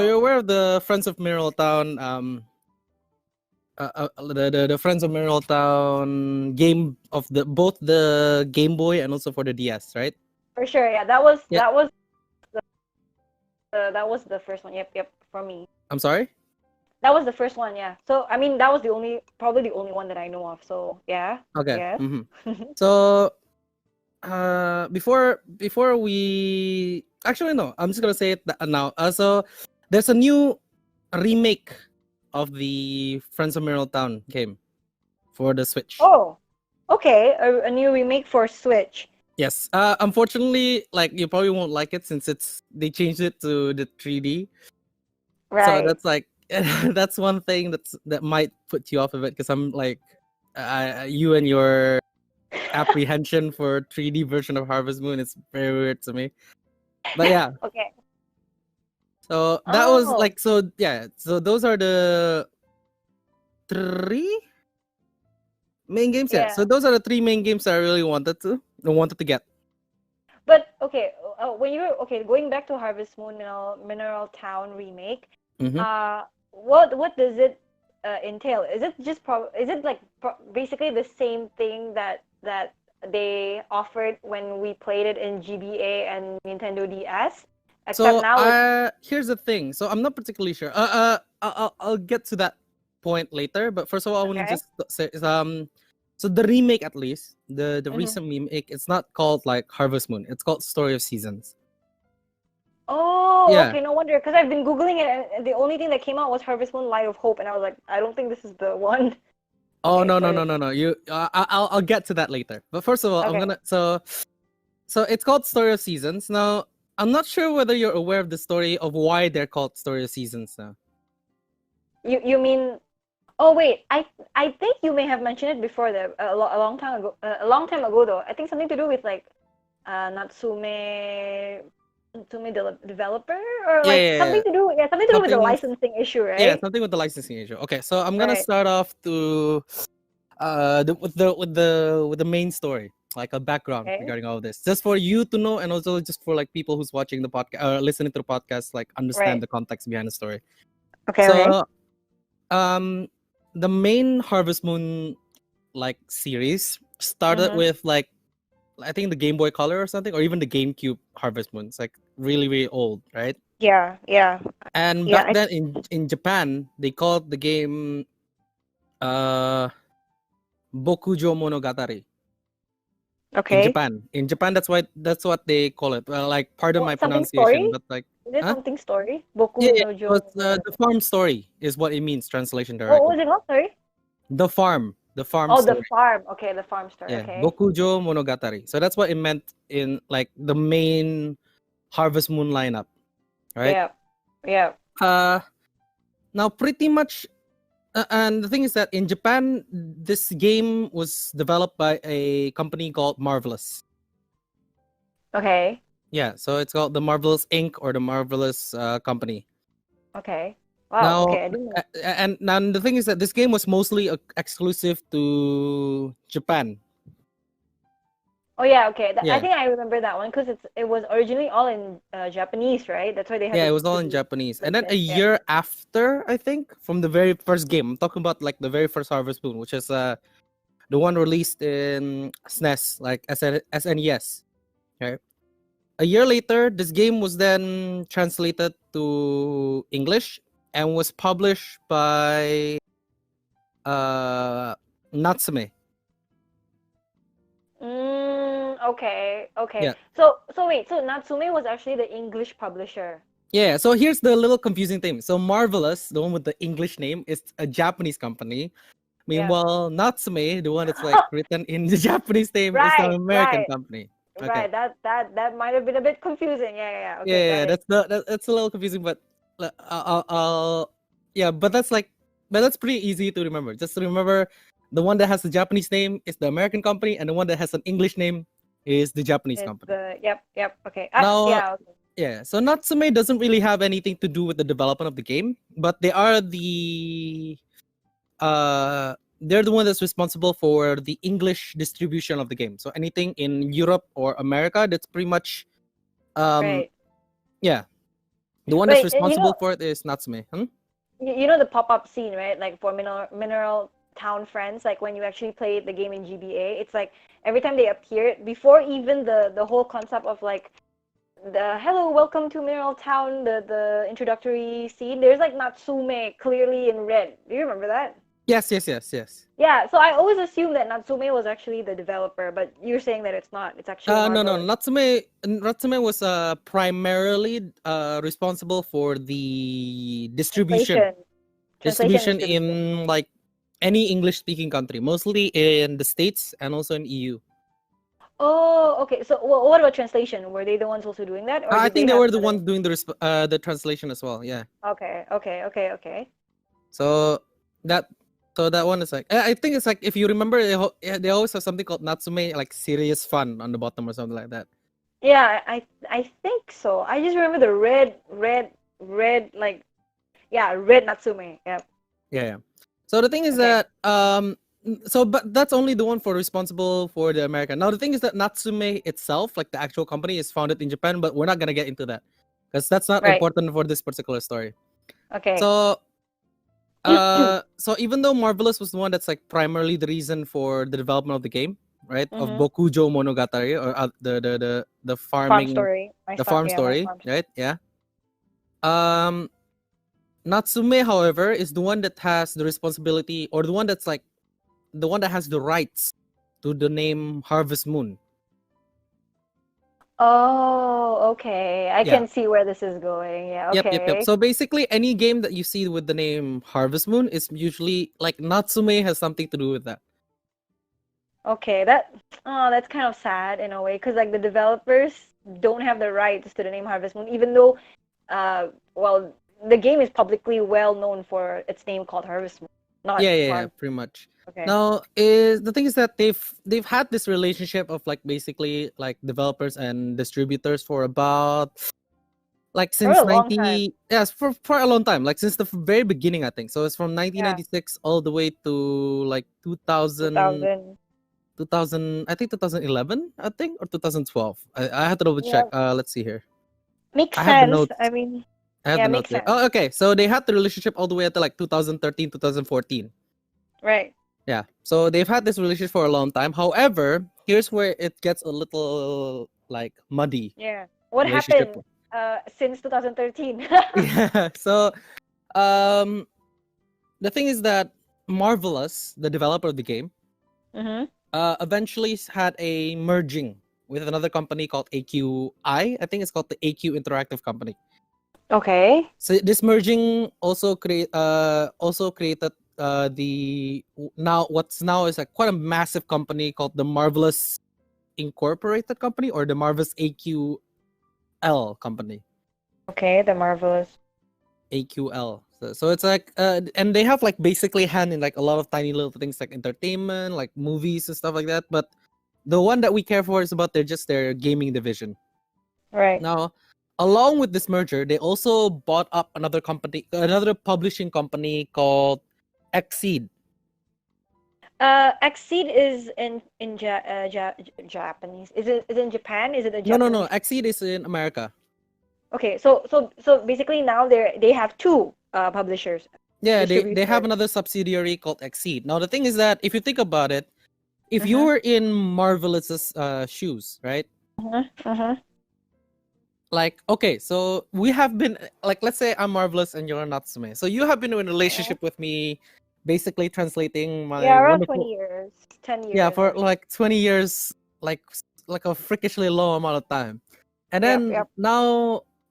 So you're aware of the Friends of Mineral Town, the Friends of Mineral Town game of both the Game Boy and also for the DS, right? For sure, yeah. That was Yeah. the first one. Yep, for me. I'm sorry. That was the first one, yeah. So I mean, that was probably the only one that I know of. So yeah, Okay. yes. So, before we actually no, I'm just gonna say it now. So there's a new remake of the Friends of Mineral Town game for the Switch. Oh, okay. A new remake for Switch. Yes. Unfortunately, like you probably won't like it since they changed it to the 3D. So Right. that's like that's one thing that might put you off of it because I'm like, you and your apprehension for 3D version of Harvest Moon is very weird to me. But yeah. Okay. So that was Oh, like so yeah. So those are the 3 main games. Yeah. So yeah. those are the 3 main games that I really wanted to get. But okay, when you're okay, going back to Harvest Moon Mineral Town remake, Mm-hmm. what does it entail? Is it just basically the same thing that they offered when we played it in GBA and Nintendo DS? Except So now it's here's the thing. So I'm not particularly sure. I'll get to that point later. But first of all, I want to okay. just say so the remake at least the Mm-hmm. recent remake, it's not called like Harvest Moon. It's called Story of Seasons. Oh, Yeah. okay, no wonder, because I've been Googling it and the only thing that came out was Harvest Moon Light of Hope, and I was like, I don't think this is the one. Oh Okay, no no Story no of no no. You I'll get to that later. But first of all, I'm Okay. gonna so it's called Story of Seasons. Now I'm not sure whether you're aware of the story of why they're called Story of Seasons now. You mean? Oh wait, I think you may have mentioned it before there a long time ago. A long time ago though. I think something to do with like Natsume developer, or Yeah, like yeah, yeah. something to do with the Something licensing issue, Yeah, right? something with the licensing issue. Okay, so I'm gonna Right. start off with the main story, like a background Okay. regarding all of this, just for you to know, and also just for like people who's watching the podcast or listening to the podcast, like understand Right. the context behind the story. Okay. Okay. So, um, the main Harvest Moon like series started Mhm. with like I think the Game Boy Color or something, or even the GameCube Harvest Moon. It's like really really old, right? Yeah. Yeah. And Yeah. back then in Japan, they called the game uh Bokujo Monogatari Okay. In Japan, that's what they call it. Well, like, pardon my Something pronunciation, story? but like, Is it huh? something story? Yeah, Boku yeah. no So Jo it's the Monogatari. farm story is what it means, translation What was directly. it called? Sorry. The farm Oh, the story. farm. Okay, the farm story. Yeah, Okay. Bokujo Monogatari. So that's what it meant in like the main Harvest Moon lineup, right? Yeah. Yeah. Uh, Now pretty much, and the thing is that in Japan, this game was developed by a company called Marvelous. Okay. Yeah, so it's called the Marvelous Inc. or the Marvelous Company. Okay. Wow. Now, Okay. I didn't know. and now the thing is that this game was mostly exclusive to Japan. Oh yeah. Okay. I Yeah, think I remember that one because it was originally all in Japanese, right? That's why they had yeah, it to was all in to Japanese. And place then a it. Yeah. year after, I think, from the very first game, I'm talking about like the very first Harvest Moon, which is the one released in SNES, like SNES. Okay. A year later, this game was then translated to English and was published by Natsume. Okay. Okay. Yeah. So wait. So Natsume was actually the English publisher. Yeah, so here's the little confusing thing. So Marvelous, the one with the English name, is a Japanese company. Yeah. Meanwhile, Natsume, the one that's like written in the Japanese name, is an Right. American Right. company. Okay. Right. That might have been a bit confusing. Yeah. Yeah, Okay. Got yeah, it. that's a little confusing, but yeah, but that's pretty easy to remember. Just to remember, the one that has the Japanese name is the American company, and the one that has an English name is the Japanese It's company. the Yep. Okay. Now, Yeah. Okay. yeah, so Natsume doesn't really have anything to do with the development of the game, but they're the one that's responsible for the English distribution of the game. So anything in Europe or America, that's pretty much um Right. yeah, The one that's Wait, responsible for it is Natsume. you know the pop-up scene, right? Like for Mineral Town Friends, like when you actually play the game in GBA, it's like every time they appear, before even the whole concept of like the hello, welcome to Mineral Town, the introductory scene, there's like Natsume clearly in red. Do you remember that? Yes. Yeah, so I always assumed that Natsume was actually the developer, but you're saying that it's not. It's actually No. Marvelous. Natsume was primarily responsible for the distribution. Translation Distribution distribution. in like any English-speaking country, mostly in the States and also in EU. Oh, okay. So what about translation? Were they the ones also doing that, or I did they think they have were the other? ones doing the translation as well. Yeah. Okay. So that that one is like I think it's like if you remember they always have something called Natsume like serious fun on the bottom or something like that. Yeah, I think so. I just remember the red like yeah, red Natsume. Yeah. Yeah. So the thing is Okay. that but that's only the one for responsible for the American. Now the thing is that Natsume itself, like the actual company, is founded in Japan, but we're not gonna get into that because that's not Right. important for this particular story. Okay. So so even though Marvelous was the one that's like primarily the reason for the development of the game, right? Of Mm-hmm. Bokujo Monogatari or the Farm farming story. the farm My story, farm. right? Yeah. Um Natsume, however, is the one that has the responsibility or the one that's like the one that has the rights to the name Harvest Moon. Oh, okay. I Yeah. can see where this is going. Yeah, Yep. okay. So basically any game that you see with the name Harvest Moon is usually like Natsume has something to do with that. Okay, that's kind of sad in a way because like the developers don't have the rights to the name Harvest Moon, even though, well, the game is publicly well known for its name called Harvest Moon, not Yeah, Farm. pretty much. Okay. Now is the thing is that they've had this relationship of like basically like developers and distributors for about like For since a long time. 90 yes for a long time, like since the very beginning I think. So it's from Yeah, 1996 all the way to like 2000 2000. 2000 I think 2011 I think or 2012. I have to double check. Yeah, Let's see here. makes I have the sense. notes. I mean, I have yeah, the notes makes here. sense. Oh, okay. So they had the relationship all the way until like 2013, 2014. Right. Yeah. So they've had this relationship for a long time. However, here's where it gets a little like muddy Yeah. What relationship. happened since 2013? Yeah. So um the thing is that Marvelous, the developer of the game, Mm-hmm. eventually had a merging with another company called AQI. I think it's called the AQ Interactive Company. Okay. So this merging also created the now what's now is like quite a massive company called the Marvelous Incorporated Company or the Marvelous AQL Company. Okay, the Marvelous. AQL. So it's like and they have like basically hand in like a lot of tiny little things like entertainment, like movies and stuff like that. But the one that we care for is about their gaming division. Right. Now, along with this merger, they also bought up another company, another publishing company called Exceed. Exceed is Japanese. Is it in Japan? Is it a No, Japanese? Exceed is in America. Okay, so basically now they have two publishers. Yeah, they have Distributors. another subsidiary called Exceed. Now the thing is that if you think about it, if you Uh-huh. were in Marvelous's shoes, right? Uh-huh. Uh-huh. Like, okay, so we have been like, let's say I'm Marvelous and you're Natsume. So you have been in a relationship with me, basically translating my Yeah, around 20 wonderful years. 10 yeah years for actually. like 20 years, like a freakishly low amount of time. And then Yep.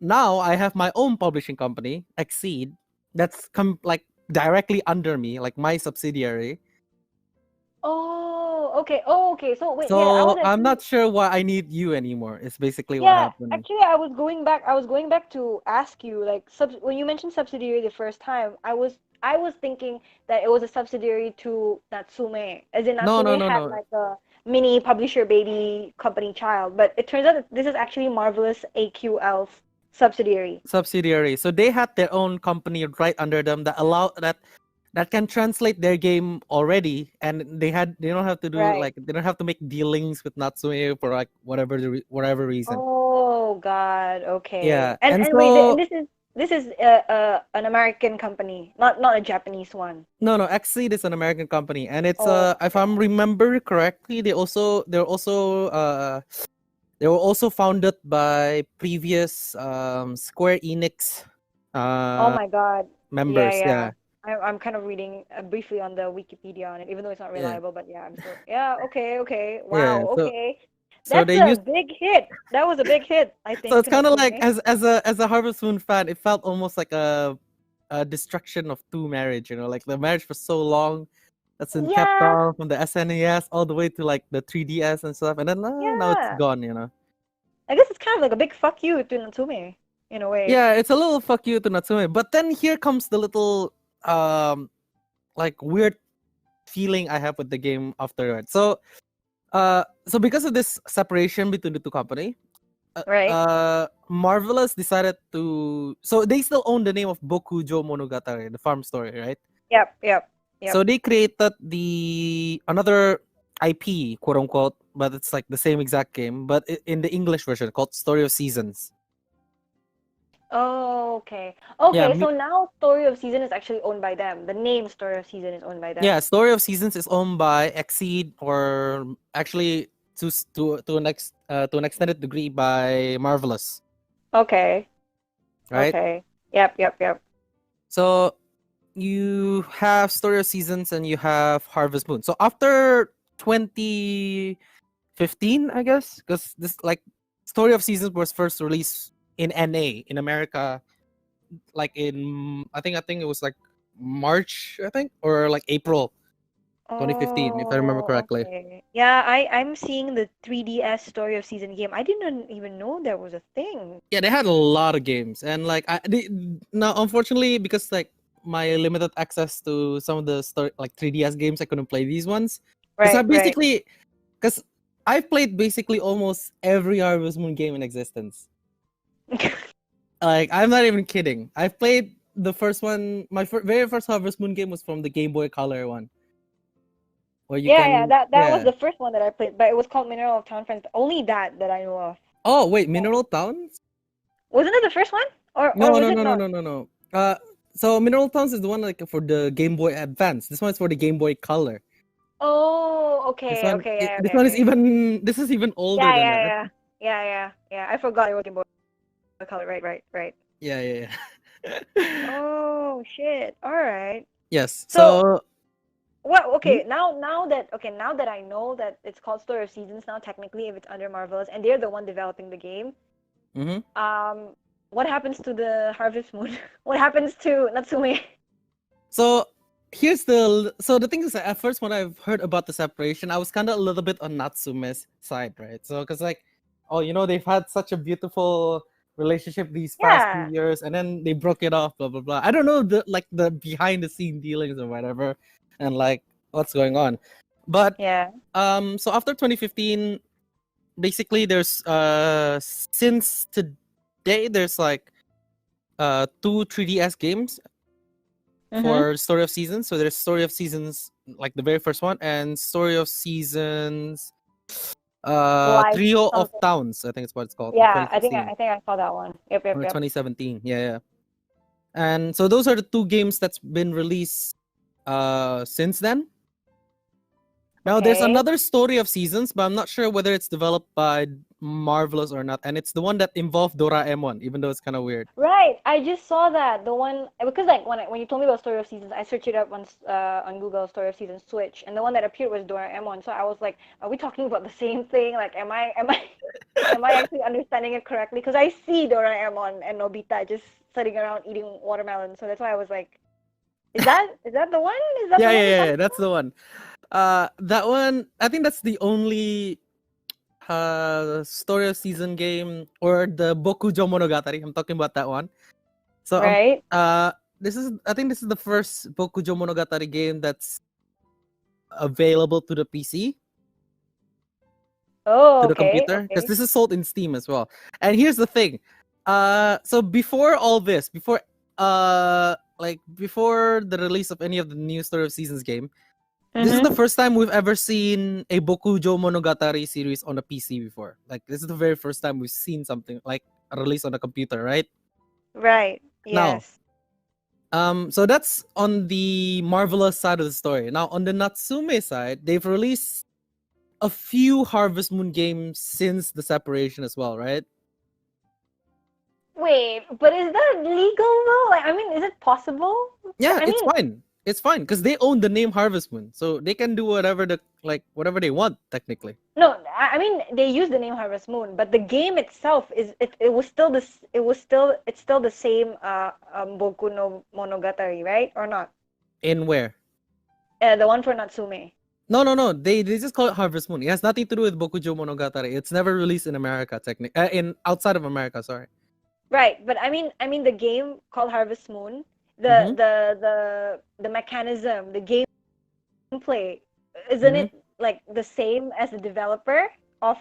now I have my own publishing company, Exceed, that's come like directly under me, like my subsidiary. Oh, okay. Oh, okay. So wait, yeah, I was So I'm actually not sure why I need you anymore. It's basically what yeah, happened. actually I was going back to ask you like when you mentioned subsidiary the first time, I was thinking that it was a subsidiary to Natsume. As in No, Natsume had no. like a mini publisher baby company child, but it turns out that this is actually Marvelous AQL's subsidiary. Subsidiary. So they had their own company right under them that can translate their game already, and they don't have to do Right. like they don't have to make dealings with Natsume for like whatever reason. Oh God, okay. Yeah, And and and wait, and so this is an American company, not a Japanese one. No, Xseed is an American company, and it's Oh, if I'm remember correctly, they were also founded by previous Square Enix oh uh my God. Yeah, members. yeah. Yeah, I'm kind of reading briefly on the Wikipedia on it, even though it's not yeah, reliable. But yeah, I'm still. Yeah. Okay. Okay. yeah. Wow. So Okay. so That's they a used big hit. That was a big hit, I so think, it's to kind of like Natsume. as a Harvest Moon fan, it felt almost like a destruction of two marriage. Like the marriage for so long. That's been kept Yeah. on from the SNES all the way to like the 3DS and stuff, and then now it's Yeah. gone. I guess it's kind of like a big fuck you to Natsume, in a way. Yeah, it's a little fuck you to Natsume. But then here comes the little like weird feeling I have with the game afterward. So because of this separation between the two company, Right. Marvelous decided to, so they still own the name of Bokujo Monogatari, the farm story, right? Yep. Yep. So Yep. they created the another IP, quote unquote, but it's like the same exact game, but in the English version called Story of Seasons. Oh, okay. Yeah, Okay, so now Story of Season is actually owned by them. The name Story of Season is owned by them. yeah, Story of Seasons is owned by Exceed, or actually to an extended degree by Marvelous, Okay. right? Okay. Yep. Yep. Yep. So you have Story of Seasons and you have Harvest Moon. So after 2015, I guess, because this like Story of Seasons was first released in NA in America, like in I think it was like March, I think, or like April 2015, if I remember Oh, correctly. okay. Yeah, I'm seeing the 3DS Story of Season game. I didn't even know there was a thing. Yeah, they had a lot of games, and like now unfortunately because like my limited access to some of the story like 3DS games, I couldn't play these ones because Right. Right. because I've played basically almost every Harvest Moon game in existence. Like I'm not even kidding. I've played the first one. My very first Harvest Moon game was from the Game Boy Color one, where you Yeah, yeah. can That was yeah. the first one that I played, but it was called Mineral of Town Friends. Only that I know of. Oh wait, Mineral Towns? Wasn't it the first one? Or No, was no, it no, no, not? no, no, no. So Mineral Towns is the one like for the Game Boy Advance. This one is for the Game Boy Color. Oh, This okay, one, okay, yeah, this okay, one is okay. even older Yeah, than yeah, that. yeah. Yeah, yeah, yeah. I forgot it was Game Boy Color. Right, right, right. Yeah, yeah, yeah. Oh, shit. All right. Yes. So, So, well, hmm? okay, now that I know that it's called Story of Seasons now, technically, if it's under Marvelous, and they're the one developing the game, Mhm. what happens to the Harvest Moon? What happens to Natsume? So the thing is that at first when I've heard about the separation, I was kind of a little bit on Natsume's side, right? So because like, oh, they've had such a beautiful relationship these past few Yeah, years, and then they broke it off, blah blah blah. I don't know the behind the scene dealings or whatever, and like what's going on, but yeah. so after 2015, basically there's since today there's like two 3DS games Mm-hmm. for Story of Seasons. So there's Story of Seasons, like the very first one, and Story of Seasons, Life Trio of something. Towns. I think it's what it's called in Yeah, I think 2016 I saw that one. Yep, yep, or yep. 2017. Yeah, yeah. And so those are the two games that's been released since then. Now there's Okay. another Story of Seasons, but I'm not sure whether it's developed by Marvelous or not. And it's the one that involved Doraemon, even though it's kind of weird. Right, I just saw that the one because like when you told me about Story of Seasons, I searched it up once on Google Story of Seasons Switch, and the one that appeared was Doraemon. So I was like, are we talking about the same thing? Like, am I actually understanding it correctly? Because I see Doraemon and Nobita just sitting around eating watermelon, so that's why I was like, is that the one? Is that Yeah, the one yeah, you're yeah, talking yeah. That's the one. That one. I think that's the only Story of Season game or the Bokujo Monogatari. I'm talking about that one. So right? I think this is the first Bokujo Monogatari game that's available to the PC, Oh, to the okay, computer, because okay. this is sold in Steam as well. And here's the thing. So before all this, before the release of any of the new Story of Seasons game, this is the Mm-hmm. first time we've ever seen a Bokujo Monogatari series on a PC before. Like this is the very first time we've seen something like a release on a computer, right? Right. Now, Yes. so that's on the Marvelous side of the story. Now, on the Natsume side, they've released a few Harvest Moon games since the separation as well, right? Wait, but is that legal though? Like, I mean, is it possible? Yeah, I it's mean, fine. It's fine because they own the name Harvest Moon, so they can do whatever whatever they want technically. no, I mean they use the name Harvest Moon, but the game itself it was still this it's still the same Boku no Monogatari, right? Or not? In where? The one for Natsume. No. They just call it Harvest Moon. It has nothing to do with Bokujo Monogatari. It's never released in America, technically. In outside of America, sorry. Right, but I mean the game called Harvest Moon, Mm-hmm. the mechanism, the gameplay, isn't Mm-hmm. it like the same as the developer of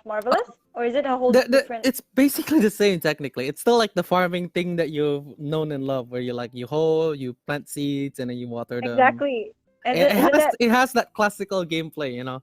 Marvelous, or is it a whole different? It's basically the same technically. It's still like the farming thing that you've known and loved, where you hoe, you plant seeds, and then you water them. Exactly. And isn't that It has that classical gameplay, you know.